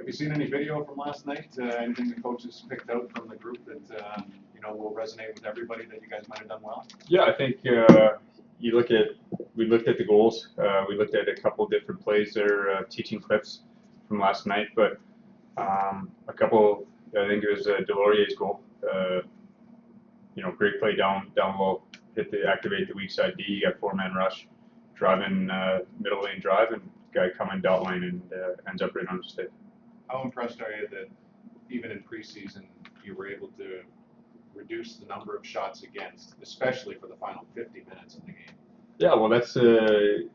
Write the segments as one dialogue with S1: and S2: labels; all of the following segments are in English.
S1: you seen any video from last night? Anything the coaches picked out from the group that will resonate with everybody that you guys might have done well?
S2: Yeah, I think we looked at the goals. We looked at a couple different plays there, teaching clips from last night, but a couple. I think it was Delorier's goal. Great play down low, activate the weak side D. You got 4-man rush, driving middle lane drive, and guy coming dot line and ends up right on the stick.
S1: How impressed are you that even in preseason you were able to reduce the number of shots against, especially for the final 50 minutes of the game?
S2: Yeah, well, that's the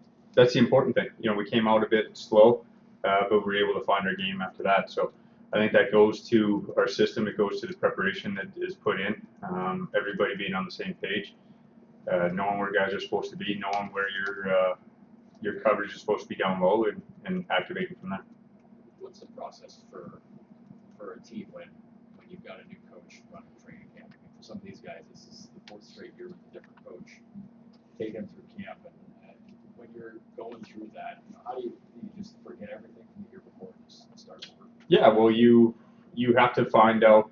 S2: important thing. We came out a bit slow, but we were able to find our game after that. So I think that goes to our system. It goes to the preparation that is put in. Everybody being on the same page, knowing where guys are supposed to be, knowing where your coverage is supposed to be down low, and activating from there.
S3: What's the process for a team when you've got a new coach running training camp? I mean, for some of these guys, this is the 4th straight year with a different coach. Take them through camp, and when you're going through that, how do you just forget everything from the year before and just start over?
S2: Yeah, well, you have to find out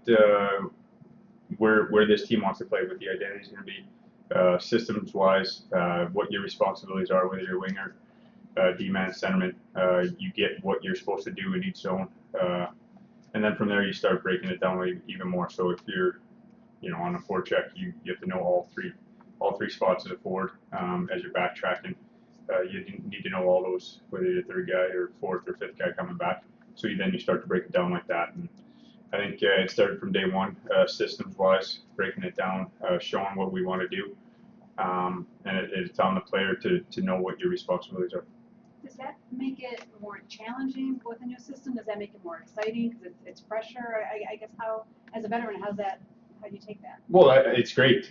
S2: where this team wants to play, what the identity is going to be, systems wise, what your responsibilities are, whether you're winger, D-man, centerman. You get what you're supposed to do in each zone, and then from there you start breaking it down even more. So if you're on a forecheck, you have to know all three spots as a forward. As you're backtracking, you need to know all those, whether you're the 3rd guy or 4th or 5th guy coming back. So then you start to break it down like that. And I think it started from day one, systems-wise, breaking it down, showing what we want to do. And it's on the player to know what your responsibilities are.
S4: Does that make it more challenging with the new system? Does that make it more exciting because it's pressure? I guess as a veteran, how do you take that?
S2: Well, it's great.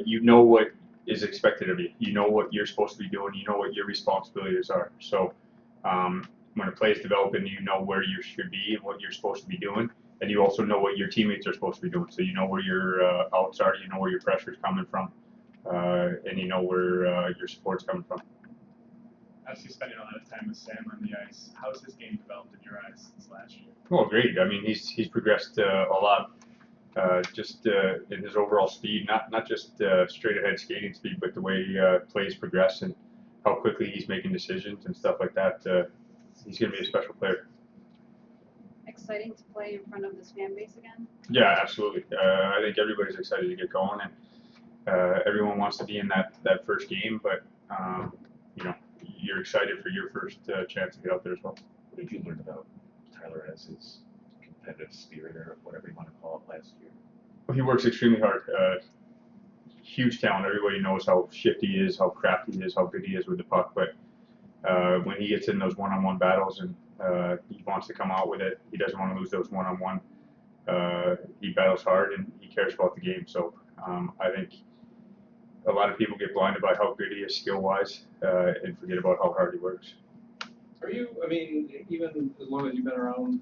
S2: You know what is expected of you. You know what you're supposed to be doing. You know what your responsibilities are. So when a play is developing, you know where you should be and what you're supposed to be doing. And you also know what your teammates are supposed to be doing. So you know where your outs are, you know where your pressure is coming from, and you know where your support's coming from.
S5: Obviously, spending a lot of time with Sam on the ice, how has his game developed in your eyes since last year?
S2: Well, great. I mean, he's progressed a lot, just in his overall speed, not just straight ahead skating speed, but the way plays progress and how quickly he's making decisions and stuff like that. He's going to be a special player.
S4: Exciting to play in front of this fan base again?
S2: Yeah, absolutely. I think everybody's excited to get going, and everyone wants to be in that first game, but you're excited for your first chance to get out there as well.
S6: What did you learn about Tyler as his competitive spirit, or whatever you want to call it, last year?
S2: Well, he works extremely hard. Huge talent. Everybody knows how shifty he is, how crafty he is, how good he is with the puck, but when he gets in those one-on-one battles and he wants to come out with it, he doesn't want to lose those one-on-one. He battles hard and he cares about the game. So I think a lot of people get blinded by how good he is skill-wise and forget about how hard he works.
S3: Are you, I mean, even as long as you've been around,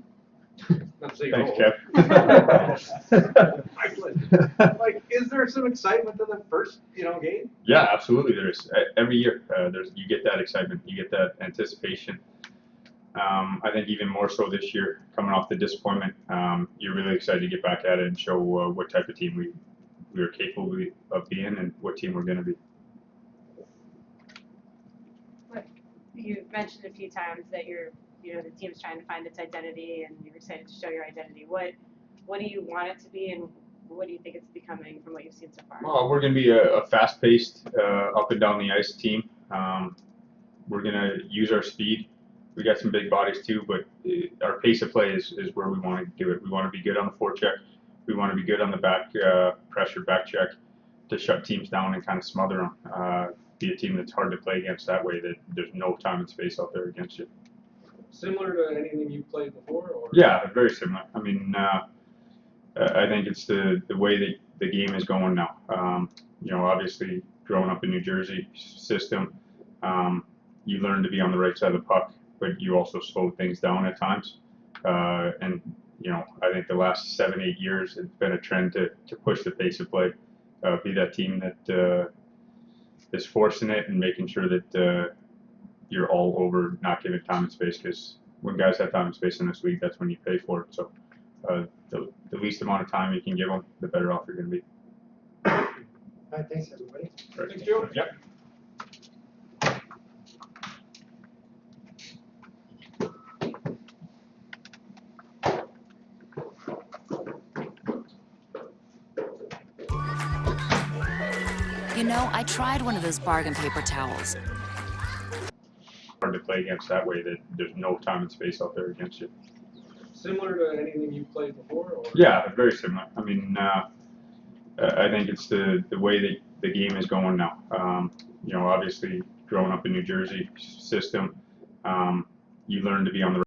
S3: not to say you're
S2: Thanks,
S3: old.
S2: Kev.
S3: Like, is there some excitement in the first, game?
S2: Yeah, absolutely. There is. Every year, you get that excitement, you get that anticipation. I think even more so this year, coming off the disappointment, you're really excited to get back at it and show what type of team we are capable of being and what team we're going to be.
S7: You've mentioned a few times that the team's trying to find its identity, and you're excited to show your identity. What do you want it to be, and what do you think it's becoming from what you've seen so far?
S2: Well, we're going to be a fast-paced, up and down the ice team. We're going to use our speed. We got some big bodies too, but our pace of play is where we want to do it. We want to be good on the forecheck. We want to be good on the back pressure, back check, to shut teams down and kind of smother them. Be a team that's hard to play against that way, that there's no time and space out there against you.
S3: Similar to anything you've played before? Or?
S2: Yeah, very similar. I mean, I think it's the way that the game is going now. Obviously, growing up in New Jersey system, you learn to be on the right side of the puck, but you also slow things down at times. And I think the last 7-8 years, it's been a trend to push the pace of play, be that team that is forcing it and making sure that you're all over, not giving time and space, because when guys have time and space in this league, that's when you pay for it. So the least amount of time you can give them, the better off you're going to be.
S8: All right, thanks, everybody.
S2: Right.
S1: Thanks, Joe.
S2: Yep.
S9: You know, I tried one of those bargain paper towels.
S2: Hard to play against that way, that there's no time and space out there against you.
S8: Similar to anything you've played before, or?
S2: Yeah, very similar. I mean, I think it's the way that the game is going now. You know, obviously growing up in New Jersey system, you learn to be on the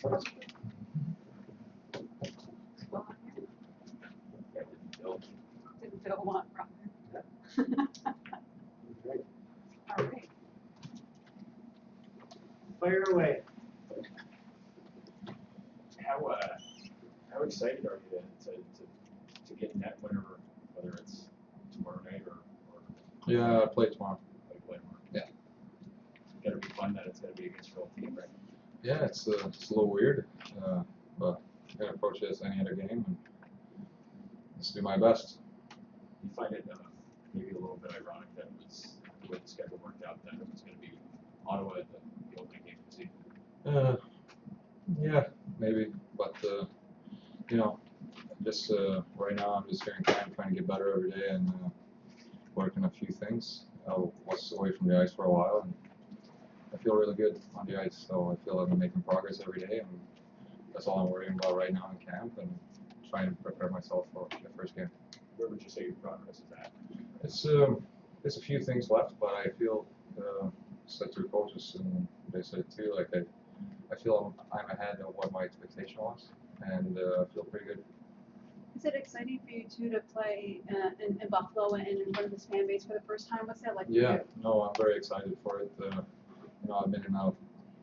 S4: Didn't feel a lot from
S8: Right.
S4: All right.
S8: Fire away.
S3: How excited are you to get in that whenever, whether it's tomorrow night or
S10: Yeah, I play tomorrow.
S3: play tomorrow?
S10: Yeah.
S3: It's gotta be fun that it's gonna be against your old team, right?
S10: Yeah, it's a little weird, but I'm gonna approach it as any other game and just do my best.
S3: You find it maybe a little bit ironic that it was the way the schedule worked out, that it was gonna be Ottawa at the opening game of the season.
S10: Yeah, maybe, but you know, just right now I'm just here in camp trying to get better every day and working a few things. I was away from the ice for a while and I feel really good on the ice, so I feel like I'm making progress every day, and that's all I'm worrying about right now in camp and trying to prepare myself for the first game.
S3: Where would you say your progress is at?
S10: It's a few things left, but I feel said to the coaches and they said too, like I feel I'm ahead of what my expectation was, and I feel pretty good.
S4: Is it exciting for you two to play in Buffalo and in front of this fan base for the first time? What's that like for you?
S10: Yeah, no, I'm very excited for it. You know, I've been in now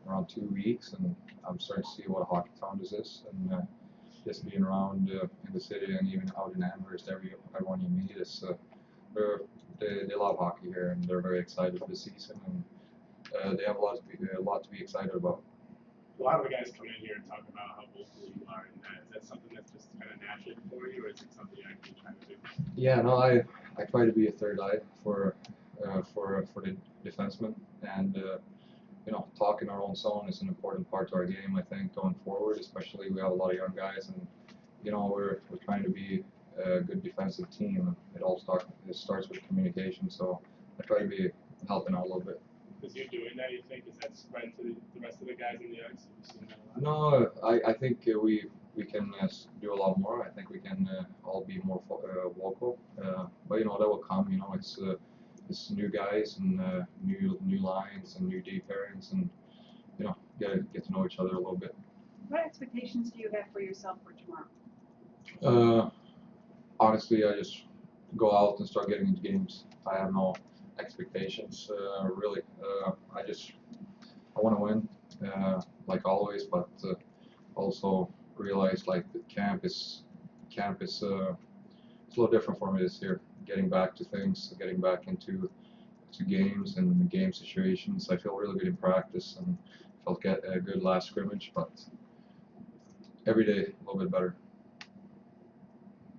S10: around 2 weeks, and I'm starting to see what a hockey town this is, and just being around in the city and even out in Amherst, everyone you meet is they love hockey here, and they're very excited for the season, and they have a lot to be excited about.
S5: A lot of the guys come in here and talk about how vocal you are, and that is that something that's just kind of natural for you, or is it something you're actually trying to do?
S10: Yeah, no, I try to be a third eye for the defenseman, and you know, talking our own zone is an important part to our game. I think going forward, especially we have a lot of young guys, and you know, we're trying to be a good defensive team. It starts with communication, so I try to be helping out a little bit.
S5: Because you're doing that, you think, is that spread to the rest of the guys in the ice? Have you seen that a lot?
S10: No, I think we can do a lot more. I think we can all be more vocal. But you know that will come. You know, it's new guys and new lines and new D pairings, and you know get to know each other a little bit.
S4: What expectations do you have for yourself for tomorrow?
S10: Honestly, I just go out and start getting into games. I have no expectations really. I want to win like always, but also realize like the camp is it's a little different for me this year. Getting back to things, getting back into games and game situations. I feel really good in practice and felt get a good last scrimmage, but every day a little bit better.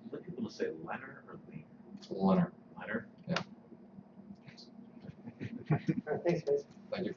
S6: Is it people to say Leonard or Lee?
S10: Leonard.
S6: Leonard?
S10: Yeah.
S8: All right, thanks, guys.
S10: Thank you.